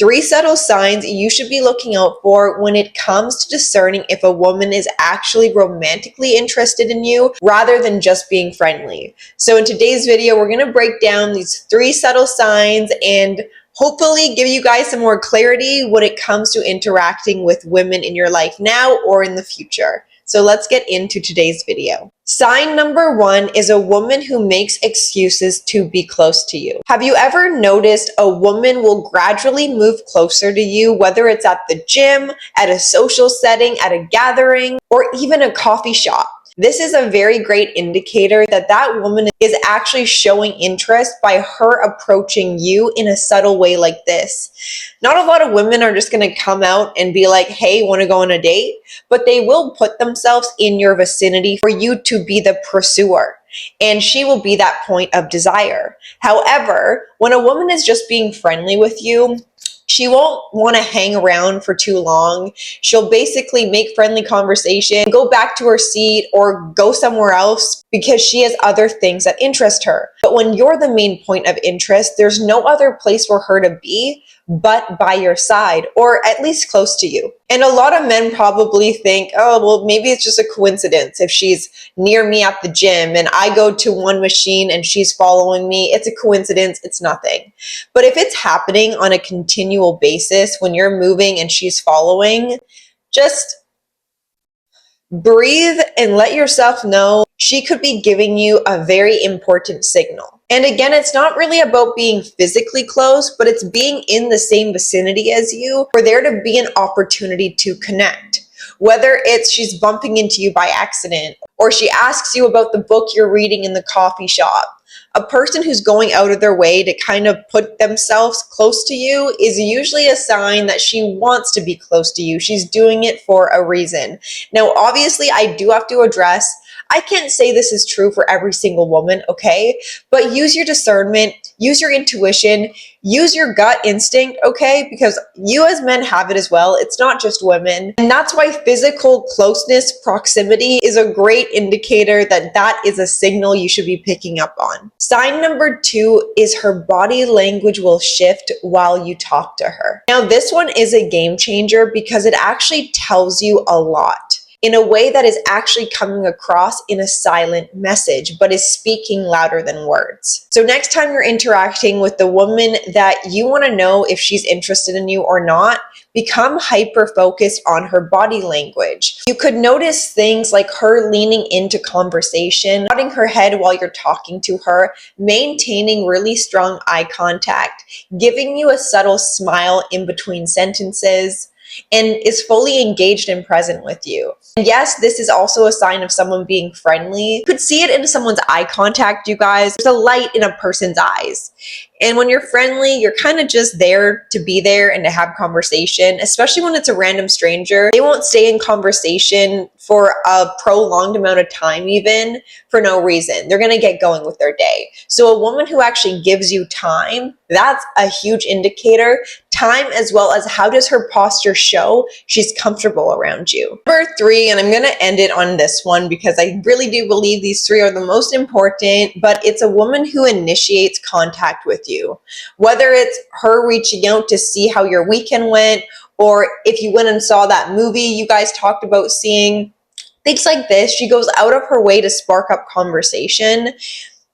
3 subtle signs you should be looking out for when it comes to discerning if a woman is actually romantically interested in you rather than just being friendly. So in today's video, we're going to break down these 3 subtle signs and hopefully give you guys some more clarity when it comes to interacting with women in your life now or in the future. So let's get into today's video. Sign number 1 is a woman who makes excuses to be close to you. Have you ever noticed a woman will gradually move closer to you, whether it's at the gym, at a social setting, at a gathering, or even a coffee shop? This is a very great indicator that that woman is actually showing interest by her approaching you in a subtle way like this. Not a lot of women are just going to come out and be like, hey, want to go on a date? But they will put themselves in your vicinity for you to be the pursuer. And she will be that point of desire. However, when a woman is just being friendly with you, she won't want to hang around for too long. She'll basically make friendly conversation, go back to her seat, or go somewhere else because she has other things that interest her. But when you're the main point of interest, there's no other place for her to be but by your side, or at least close to you. And a lot of men probably think, oh, well, maybe it's just a coincidence if she's near me at the gym and I go to one machine and she's following me. It's a coincidence. It's nothing. But if it's happening on a continual basis when you're moving and she's following, just breathe and let yourself know she could be giving you a very important signal. And again, it's not really about being physically close, but it's being in the same vicinity as you for there to be an opportunity to connect. Whether it's she's bumping into you by accident or she asks you about the book you're reading in the coffee shop. A person who's going out of their way to kind of put themselves close to you is usually a sign that she wants to be close to you. She's doing it for a reason. Now, obviously, I do have to address, I can't say this is true for every single woman, okay? But use your discernment, use your intuition, use your gut instinct, okay? Because you as men have it as well. It's not just women. And that's why physical closeness, proximity is a great indicator that that is a signal you should be picking up on. Sign number 2 is her body language will shift while you talk to her. Now, this one is a game changer because it actually tells you a lot in a way that is actually coming across in a silent message, but is speaking louder than words. So next time you're interacting with the woman that you want to know if she's interested in you or not, become hyper-focused on her body language. You could notice things like her leaning into conversation, nodding her head while you're talking to her, maintaining really strong eye contact, giving you a subtle smile in between sentences, and is fully engaged and present with you. And yes, this is also a sign of someone being friendly. You could see it in someone's eye contact, you guys. There's a light in a person's eyes. And when you're friendly, you're kind of just there to be there and to have conversation, especially when it's a random stranger. They won't stay in conversation for a prolonged amount of time even for no reason. They're going to get going with their day. So a woman who actually gives you time, that's a huge indicator. Time as well as how does her posture show she's comfortable around you. Number 3, and I'm going to end it on this one because I really do believe these 3 are the most important, but it's a woman who initiates contact with you. Whether it's her reaching out to see how your weekend went, or if you went and saw that movie you guys talked about seeing, things like this, she goes out of her way to spark up conversation.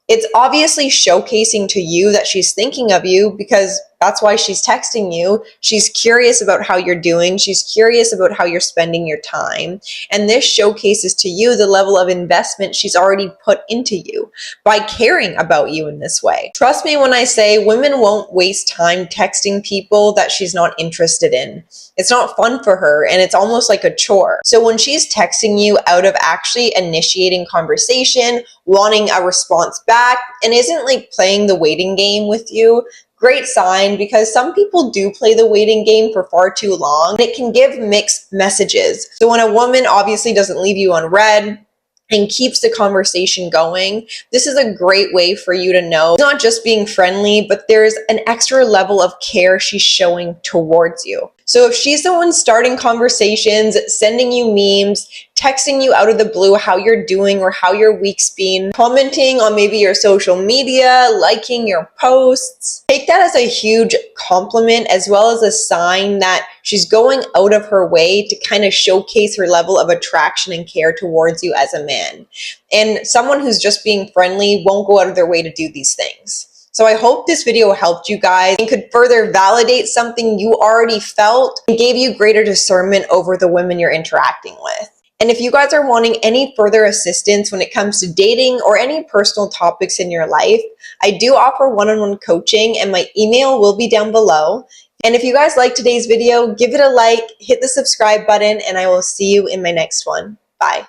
It's obviously showcasing to you that she's thinking of you because that's why she's texting you. She's curious about how you're doing. She's curious about how you're spending your time. And this showcases to you the level of investment she's already put into you by caring about you in this way. Trust me when I say women won't waste time texting people that she's not interested in. It's not fun for her and it's almost like a chore. So when she's texting you out of actually initiating conversation, wanting a response back, and isn't like playing the waiting game with you, great sign, because some people do play the waiting game for far too long. And it can give mixed messages. So when a woman obviously doesn't leave you on red and keeps the conversation going, this is a great way for you to know it's not just being friendly, but there's an extra level of care she's showing towards you. So if she's the one starting conversations, sending you memes, texting you out of the blue how you're doing or how your week's been, commenting on maybe your social media, liking your posts. Take that as a huge compliment, as well as a sign that she's going out of her way to kind of showcase her level of attraction and care towards you as a man. And someone who's just being friendly won't go out of their way to do these things. So I hope this video helped you guys and could further validate something you already felt and gave you greater discernment over the women you're interacting with. And if you guys are wanting any further assistance when it comes to dating or any personal topics in your life, I do offer one-on-one coaching, and my email will be down below. And if you guys like today's video, give it a like, hit the subscribe button, and I will see you in my next one. Bye.